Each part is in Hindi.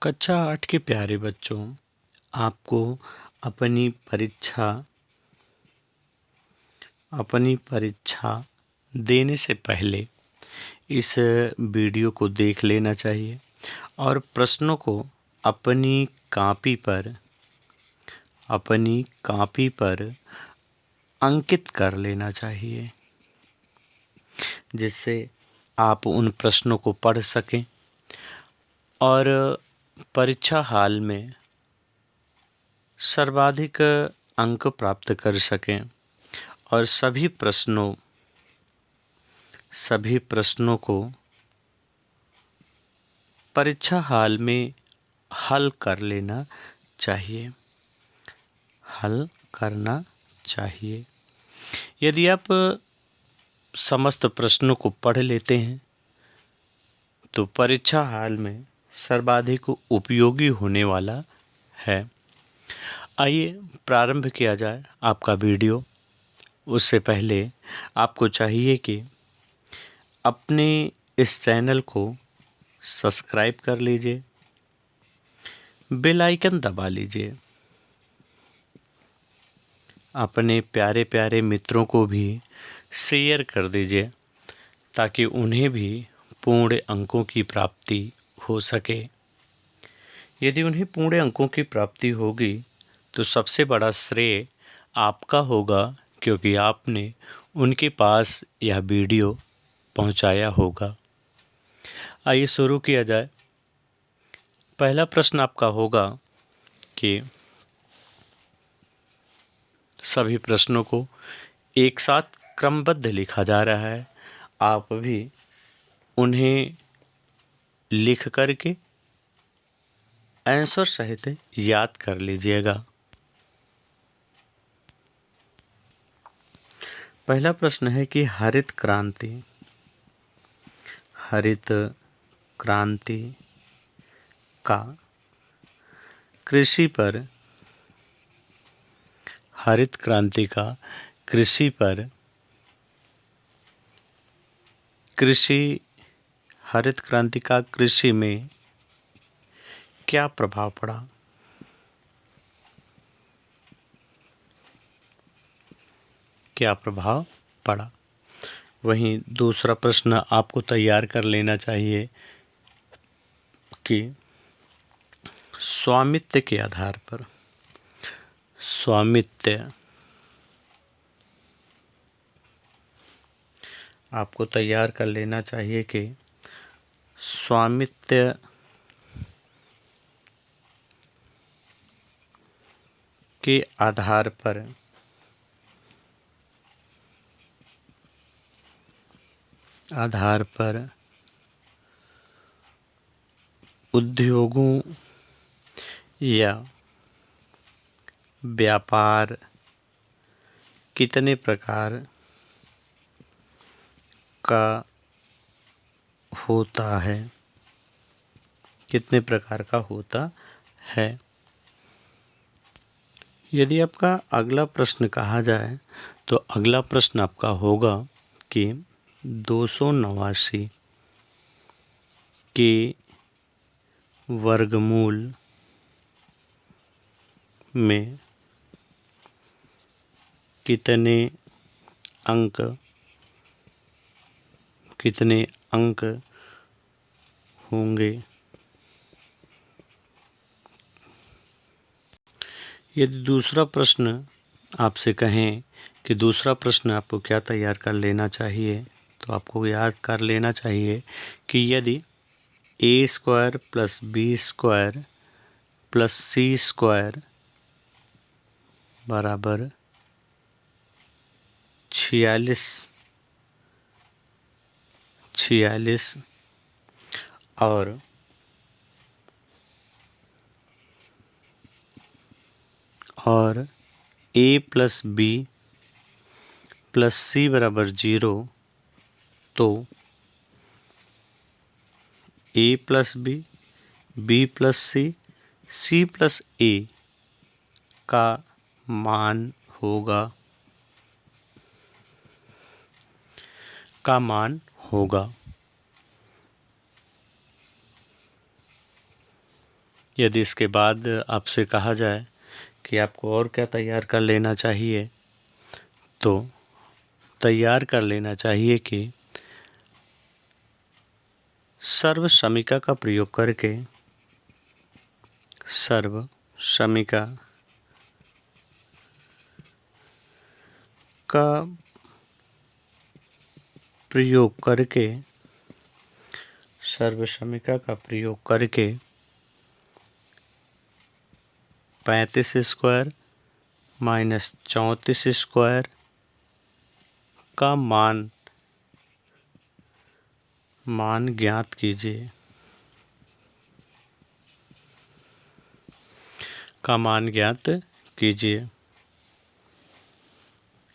कक्षा 8 के प्यारे बच्चों, आपको अपनी परीक्षा देने से पहले इस वीडियो को देख लेना चाहिए और प्रश्नों को अपनी कॉपी पर अंकित कर लेना चाहिए, जिससे आप उन प्रश्नों को पढ़ सकें और परीक्षा हाल में सर्वाधिक अंक प्राप्त कर सकें और सभी प्रश्नों को परीक्षा हाल में हल करना चाहिए। यदि आप समस्त प्रश्नों को पढ़ लेते हैं तो परीक्षा हाल में सर्वाधिक उपयोगी होने वाला है। आइए प्रारंभ किया जाए आपका वीडियो। उससे पहले आपको चाहिए कि अपने इस चैनल को सब्सक्राइब कर लीजिए, बेल आइकन दबा लीजिए, अपने प्यारे प्यारे मित्रों को भी शेयर कर दीजिए ताकि उन्हें भी पूर्ण अंकों की प्राप्ति हो सके। यदि उन्हें पूर्ण अंकों की प्राप्ति होगी तो सबसे बड़ा श्रेय आपका होगा, क्योंकि आपने उनके पास यह वीडियो पहुंचाया होगा। आइए शुरू किया जाए। पहला प्रश्न आपका होगा कि सभी प्रश्नों को एक साथ क्रमबद्ध लिखा जा रहा है। आप भी उन्हें लिख करके आंसर सहित याद कर लीजिएगा। पहला प्रश्न है कि हरित क्रांति का कृषि पर कृषि में क्या प्रभाव पड़ा। वहीं दूसरा प्रश्न आपको तैयार कर लेना चाहिए कि स्वामित्व के आधार पर आपको तैयार कर लेना चाहिए कि स्वामित्व के आधार पर उद्योगों या व्यापार कितने प्रकार का होता है। यदि आपका अगला प्रश्न कहा जाए तो अगला प्रश्न आपका होगा कि 289 के वर्गमूल में कितने अंक होंगे। यदि दूसरा प्रश्न आपसे कहें कि दूसरा प्रश्न आपको क्या तैयार कर लेना चाहिए, तो आपको याद कर लेना चाहिए कि यदि a² + b² + c² बराबर 46 और a + b + c बराबर 0, तो a + b, b + c, c + a का मान होगा यदि इसके बाद आपसे कहा जाए कि आपको और क्या तैयार कर लेना चाहिए, तो तैयार कर लेना चाहिए कि सर्व समीका का प्रयोग करके सर्व समीका का प्रयोग करके सर्व समीका का प्रयोग करके 35 स्क्वायर माइनस 34 स्क्वायर का मान ज्ञात कीजिए। का मान ज्ञात कीजिए।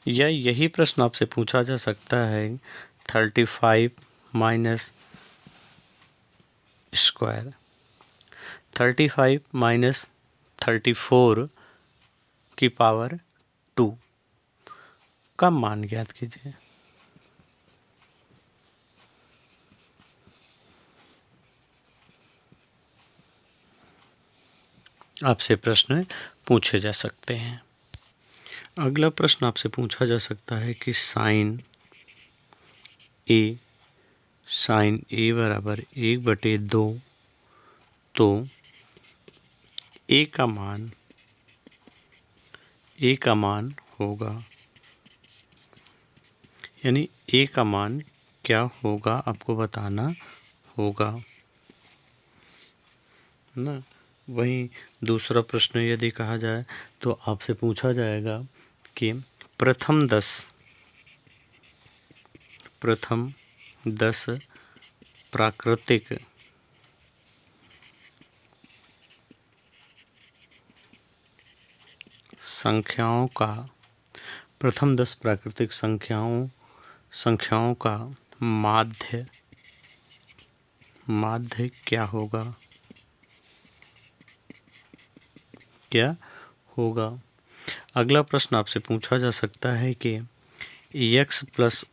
या यही प्रश्न आपसे पूछा जा सकता है 35 माइनस स्क्वायर 35 माइनस 34 की पावर 2 का मान ज्ञात कीजिए। आपसे प्रश्न पूछे जा सकते हैं। अगला प्रश्न आपसे पूछा जा सकता है कि साइन ए बराबर 1/2, तो ए का मान होगा, यानी ए का मान क्या होगा आपको बताना होगा ना। वहीं दूसरा प्रश्न यदि कहा जाए तो आपसे पूछा जाएगा कि प्रथम 10 प्राकृतिक संख्याओं का माध्य क्या होगा। अगला प्रश्न आपसे पूछा जा सकता है कि x +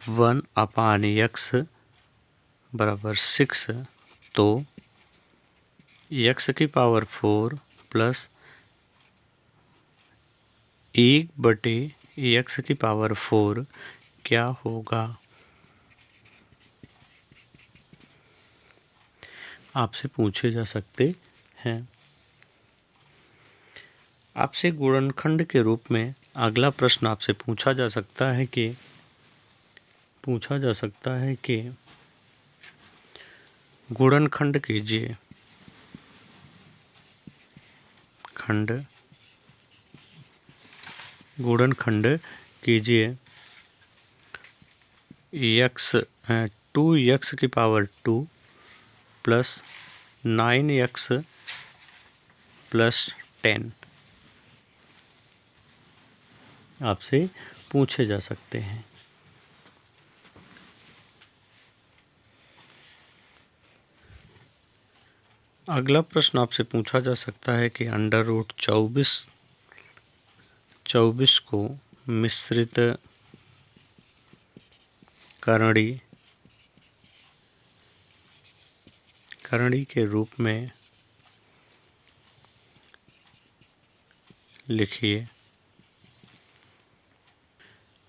1/x बराबर 6, तो x की पावर 4 प्लस 1/x की पावर 4 क्या होगा। आपसे पूछे जा सकते हैं। आपसे गुणनखंड के रूप में अगला प्रश्न आपसे पूछा जा सकता है कि गुणनखंड कीजिए। गुणनखंड कीजिए 2x की पावर 2 प्लस 9x प्लस 10 आपसे पूछे जा सकते हैं। अगला प्रश्न आपसे पूछा जा सकता है कि √24 को मिश्रित करणी के रूप में लिखिए।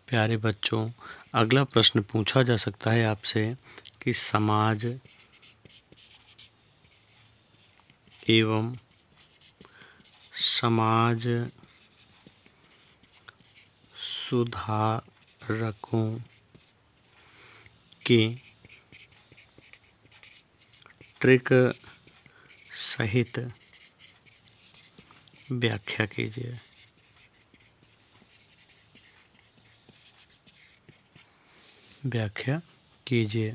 प्यारे बच्चों, अगला प्रश्न पूछा जा सकता है आपसे कि समाज एवं समाज सुधारकों की ट्रिक सहित व्याख्या कीजिए।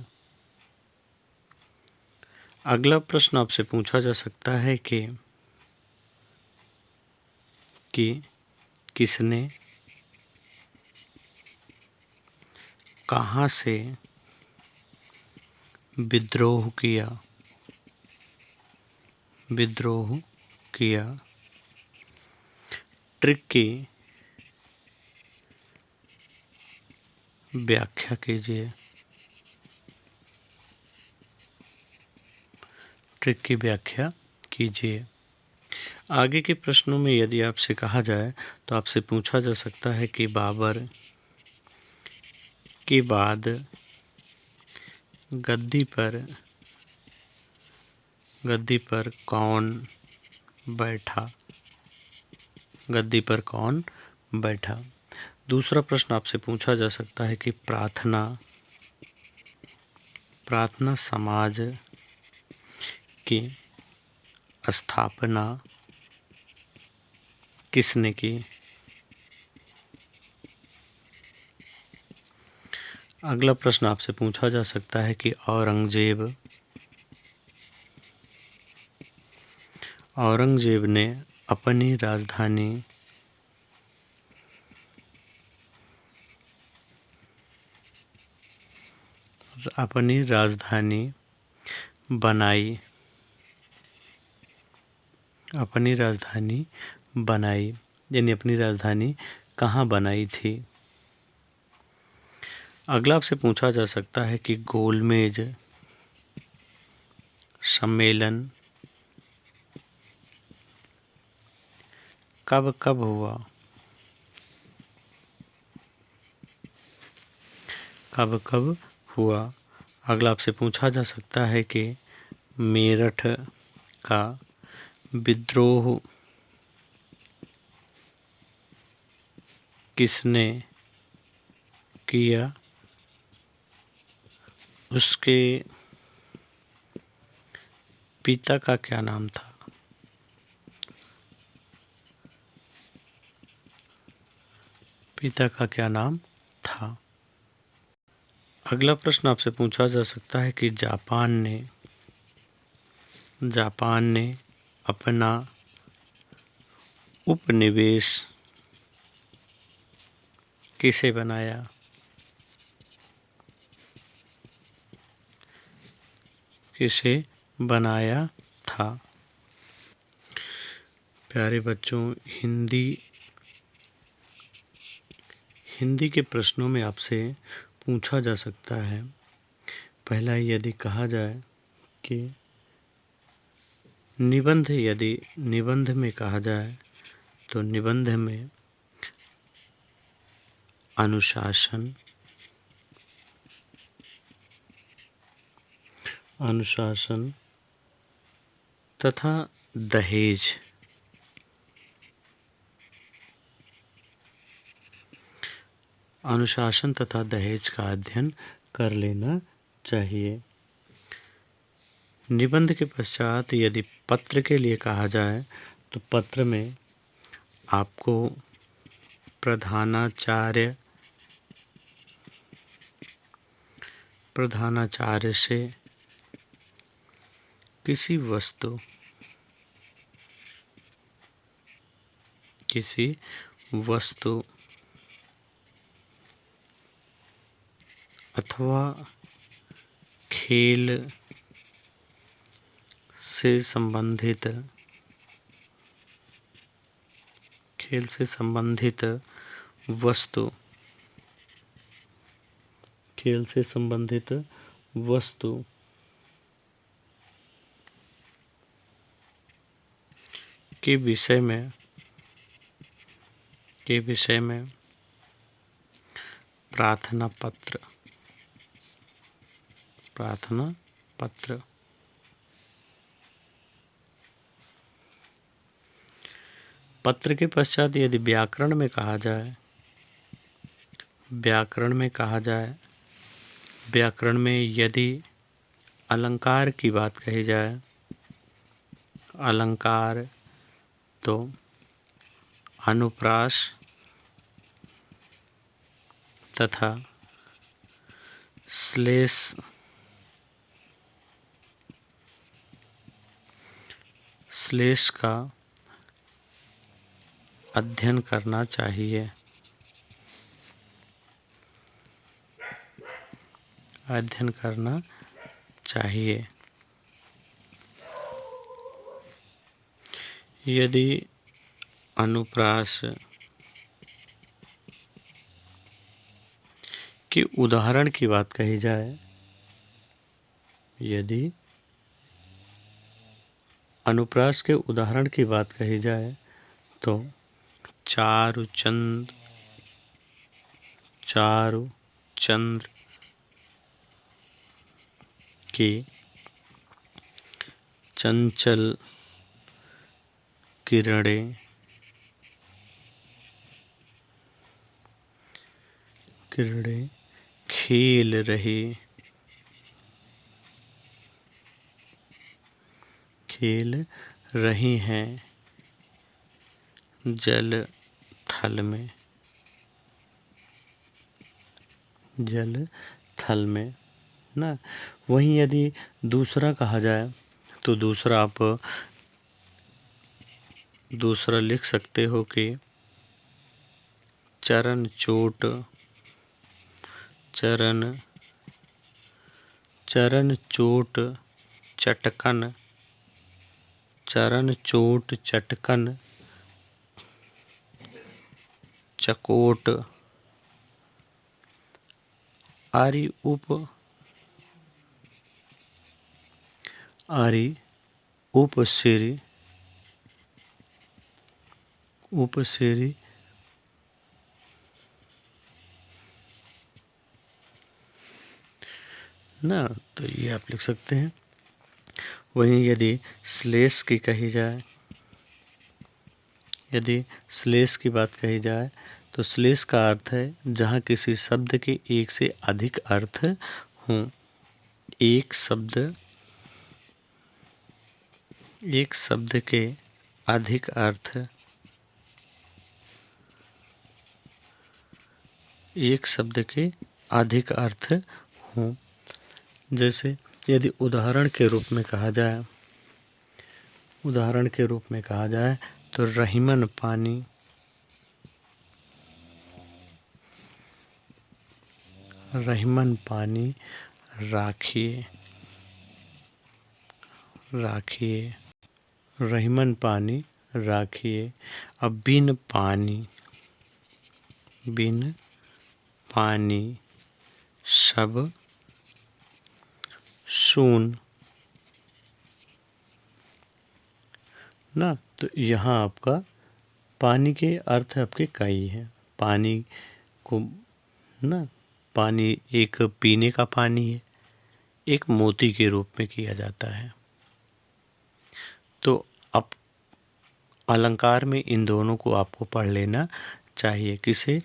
अगला प्रश्न आपसे पूछा जा सकता है कि किसने कहाँ से विद्रोह किया। ट्रिक की व्याख्या कीजिए। आगे के प्रश्नों में यदि आपसे कहा जाए तो आपसे पूछा जा सकता है कि बाबर के बाद गद्दी पर कौन बैठा? गद्दी पर कौन बैठा? दूसरा प्रश्न आपसे पूछा जा सकता है कि प्रार्थना समाज की स्थापना किसने की? अगला प्रश्न आपसे पूछा जा सकता है कि औरंगजेब ने अपनी राजधानी बनाई यानी अपनी राजधानी कहाँ बनाई थी? अगला आपसे पूछा जा सकता है कि गोलमेज सम्मेलन कब हुआ? कब हुआ? अगला आपसे पूछा जा सकता है कि मेरठ का विद्रोह किसने किया? उसके पिता का क्या नाम था? अगला प्रश्न आपसे पूछा जा सकता है कि जापान ने अपना उपनिवेश किसे बनाया? था? प्यारे बच्चों, हिंदी के प्रश्नों में आपसे पूछा जा सकता है, पहला यदि कहा जाए कि निबंध में कहा जाए तो निबंध में अनुशासन तथा दहेज का अध्ययन कर लेना चाहिए। निबंध के पश्चात यदि पत्र के लिए कहा जाए तो पत्र में आपको प्रधानाचार्य से किसी वस्तु अथवा खेल से संबंधित वस्तु के विषय में प्रार्थना पत्र पत्र के पश्चात यदि व्याकरण में कहा जाए, व्याकरण में यदि अलंकार की बात कही जाए, अलंकार तो अनुप्रास तथा श्लेष का अध्ययन करना चाहिए। यदि अनुप्रास के उदाहरण की बात कही जाए, यदि अनुप्रास के उदाहरण की बात कही जाए तो चारु चंद्र की चंचल किरणें खेल रही हैं जल थल में ना। वहीं यदि दूसरा कहा जाए तो दूसरा आप लिख सकते हो कि चरण चोट चटकन चकोट आरी उपसिरी ना, तो ये आप लिख सकते हैं। वहीं यदि श्लेष की बात कही जाए तो श्लेष का अर्थ है जहाँ किसी शब्द के एक से अधिक अर्थ हों। एक शब्द के अधिक अर्थ हों। जैसे यदि उदाहरण के रूप में कहा जाए तो रहीमन पानी राखिए। रहीमन पानी राखिए। अब बिन पानी सब सून ना। तो यहाँ आपका पानी के अर्थ आपके कई हैं। पानी को ना, पानी एक पीने का पानी है, एक मोती के रूप में किया जाता है। तो अब अलंकार में इन दोनों को आपको पढ़ लेना चाहिए, किसे?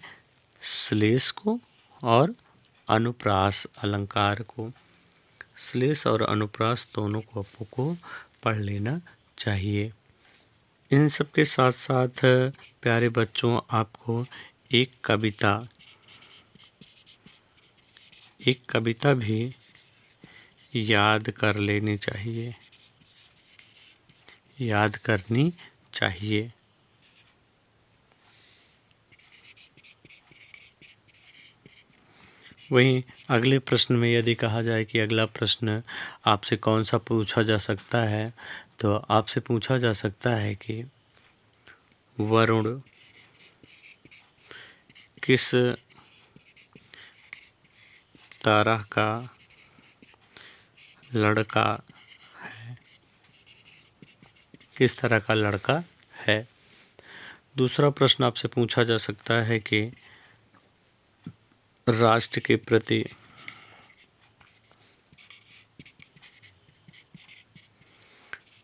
श्लेष को और अनुप्रास अलंकार को। श्लेष और अनुप्रास दोनों को आपको पढ़ लेना चाहिए। इन सब के साथ साथ प्यारे बच्चों, आपको एक कविता भी याद करनी चाहिए। वहीं अगले प्रश्न में यदि कहा जाए कि अगला प्रश्न आपसे कौन सा पूछा जा सकता है, तो आपसे पूछा जा सकता है कि वरुण किस तरह का लड़का है। दूसरा प्रश्न आपसे पूछा जा सकता है कि राष्ट्र के प्रति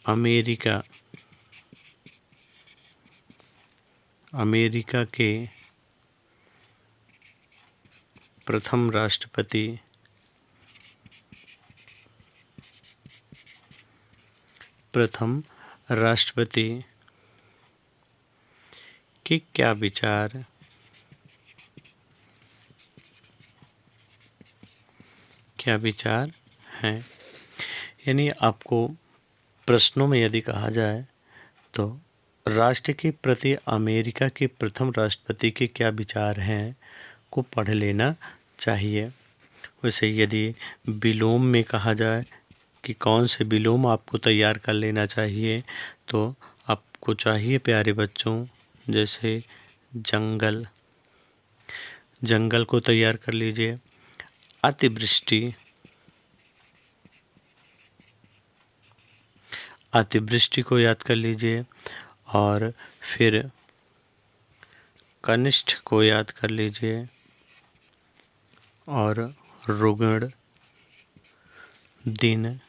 अमेरिका के प्रथम राष्ट्रपति के क्या विचार हैं। यानी आपको प्रश्नों में यदि कहा जाए तो राष्ट्र के प्रति अमेरिका के प्रथम राष्ट्रपति के क्या विचार हैं को पढ़ लेना चाहिए। वैसे यदि विलोम में कहा जाए कि कौन से विलोम आपको तैयार कर लेना चाहिए, तो आपको चाहिए प्यारे बच्चों, जैसे जंगल को तैयार कर लीजिए। अतिवृष्टि अतिवृष्टि को याद कर लीजिए और फिर कनिष्ठ को याद कर लीजिए और रुगण दिन।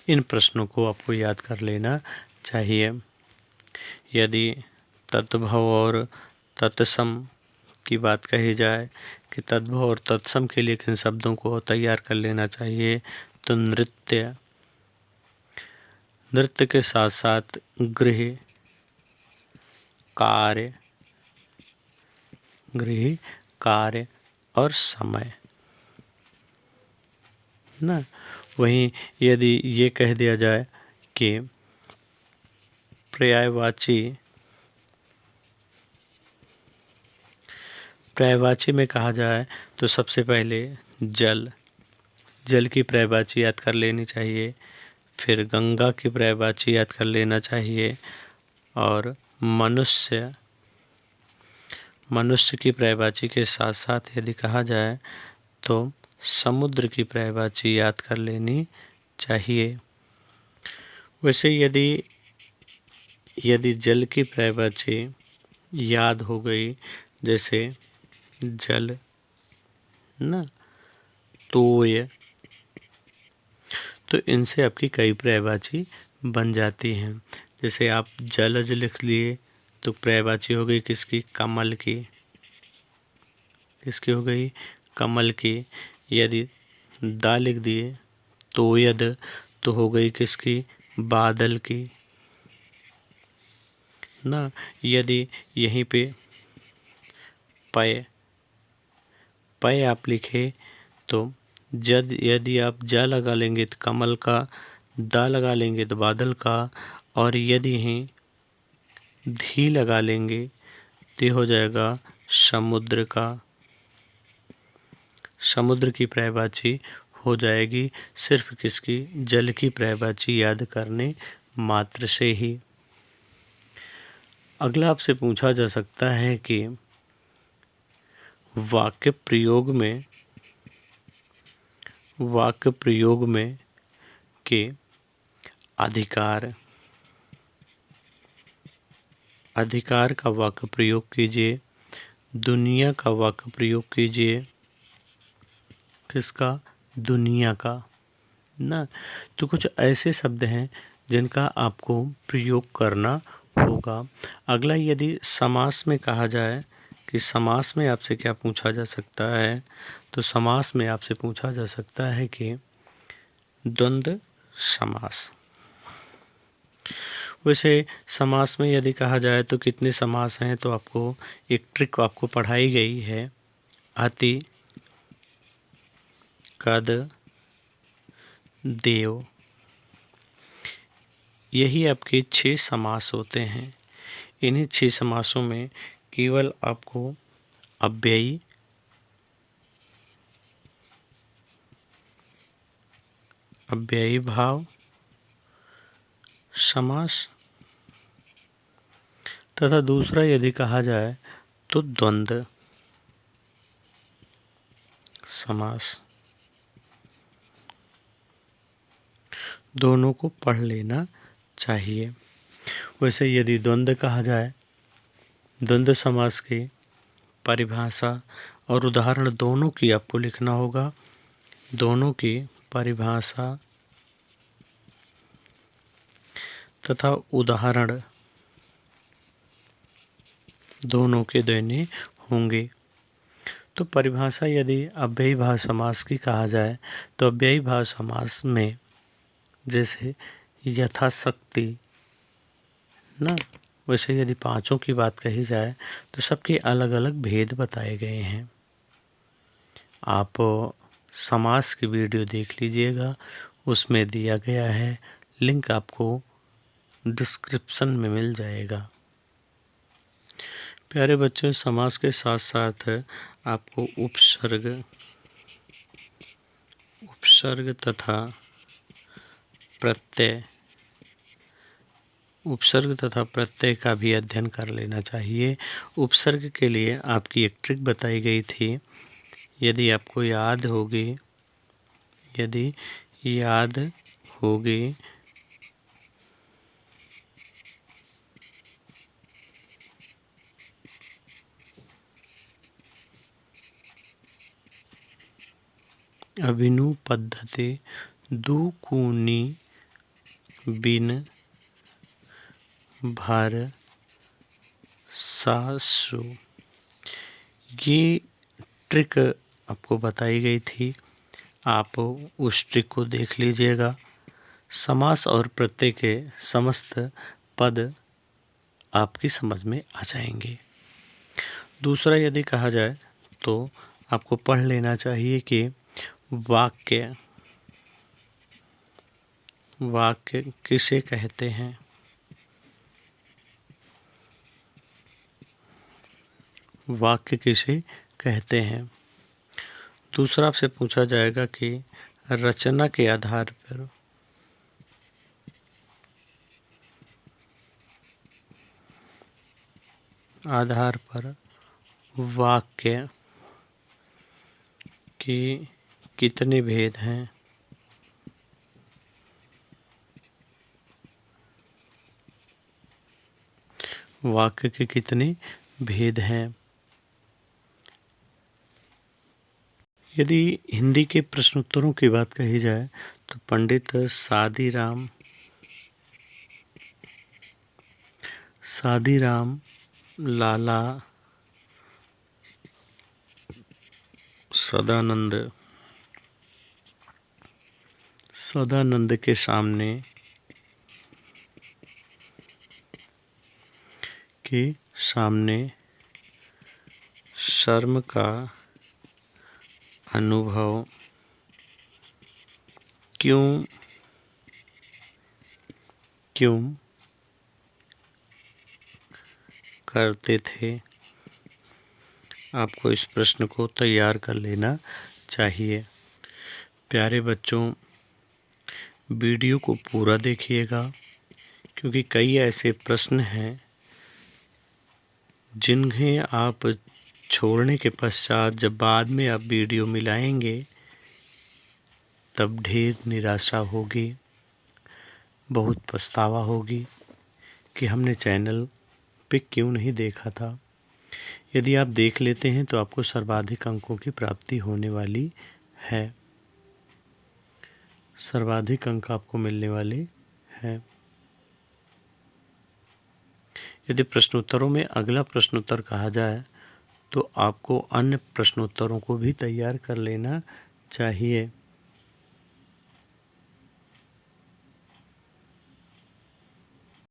इन प्रश्नों को आपको याद कर लेना चाहिए। यदि तद्भव और तत्सम की बात कही जाए कि तद्भव और तत्सम के लिए किन शब्दों को तैयार कर लेना चाहिए, तो नृत्य, नृत्य के साथ साथ गृह कार्य, गृह कार्य और समय ना। वहीं यदि ये कह दिया जाए कि पर्यायवाची में कहा जाए तो सबसे पहले जल, जल की पर्यायवाची याद कर लेनी चाहिए। फिर गंगा की पर्यायवाची याद कर लेना चाहिए और मनुष्य, मनुष्य की पर्यायवाची के साथ साथ यदि कहा जाए तो समुद्र की पर्यायवाची याद कर लेनी चाहिए। वैसे यदि जल की पर्यायवाची याद हो गई, जैसे जल ना, तोय, तो इनसे आपकी कई पर्यायवाची बन जाती हैं। जैसे आप जलज लिख लिए तो पर्यायवाची हो गई किसकी, कमल की, किसकी हो गई, कमल की। यदि दा लिख दिए तोयद तो हो गई किसकी, बादल की ना। यदि यहीं पे पय, पय आप लिखे तो यदि आप जा लगा लेंगे तो कमल का, दा लगा लेंगे तो बादल का, और यदि यहीं धी लगा लेंगे तो हो जाएगा समुद्र का। समुद्र की पर्यायवाची हो जाएगी सिर्फ किसकी, जल की पर्यायवाची याद करने मात्र से ही। अगला आपसे पूछा जा सकता है कि वाक्य प्रयोग में के अधिकार, अधिकार का वाक्य प्रयोग कीजिए, दुनिया का वाक्य प्रयोग कीजिए, किसका, दुनिया का ना। तो कुछ ऐसे शब्द हैं जिनका आपको प्रयोग करना होगा। अगला यदि समास में कहा जाए कि समास में आपसे क्या पूछा जा सकता है, तो समास में आपसे पूछा जा सकता है कि द्वंद्व समास। वैसे समास में यदि कहा जाए तो कितने समास हैं, तो आपको एक ट्रिक आपको पढ़ाई गई है। अति, कद, देव, यही आपके 6 समास होते हैं। इन्हीं 6 समासों में केवल आपको अव्ययी, अव्ययी भाव समास तथा दूसरा यदि कहा जाए तो द्वंद्व समास, दोनों को पढ़ लेना चाहिए। वैसे यदि द्वंद्व कहा जाए, द्वंद्व समास की परिभाषा और उदाहरण दोनों की आपको लिखना होगा। दोनों की परिभाषा तथा उदाहरण दोनों के देने होंगे। तो परिभाषा यदि अव्ययी भाव समास की कहा जाए तो अव्ययी भाव समास में जैसे यथाशक्ति ना, वैसे यदि 5 की बात कही जाए तो सबके अलग अलग भेद बताए गए हैं। आप समास की वीडियो देख लीजिएगा, उसमें दिया गया है, लिंक आपको डिस्क्रिप्शन में मिल जाएगा। प्यारे बच्चों, समास के साथ साथ आपको उपसर्ग तथा प्रत्यय, उपसर्ग तथा प्रत्यय का भी अध्ययन कर लेना चाहिए। उपसर्ग के लिए आपकी एक ट्रिक बताई गई थी, यदि आपको याद होगी अभिनु पद्धते दुकूनी बिन भर सासु। ये ट्रिक आपको बताई गई थी, आप उस ट्रिक को देख लीजिएगा। समास और प्रत्यय के समस्त पद आपकी समझ में आ जाएंगे। दूसरा यदि कहा जाए तो आपको पढ़ लेना चाहिए कि वाक्य किसे कहते हैं। वाक्य किसे कहते हैं। दूसरा आपसे पूछा जाएगा कि रचना के आधार पर वाक्य के कितने भेद हैं। वाक्य के कितने भेद हैं। यदि हिंदी के प्रश्नोत्तरों की बात कही जाए तो पंडित सादीराम लाला सदानंद के सामने शर्म का अनुभव क्यों करते थे। आपको इस प्रश्न को तैयार कर लेना चाहिए। प्यारे बच्चों, वीडियो को पूरा देखिएगा, क्योंकि कई ऐसे प्रश्न हैं जिन्हें आप छोड़ने के पश्चात जब बाद में आप वीडियो मिलाएंगे तब ढेर निराशा होगी, बहुत पछतावा होगी कि हमने चैनल पे क्यों नहीं देखा था। यदि आप देख लेते हैं तो आपको सर्वाधिक अंकों की प्राप्ति होने वाली है। सर्वाधिक अंक आपको मिलने वाले हैं। यदि प्रश्नोत्तरों में अगला प्रश्नोत्तर कहा जाए तो आपको अन्य प्रश्नोत्तरों को भी तैयार कर लेना चाहिए।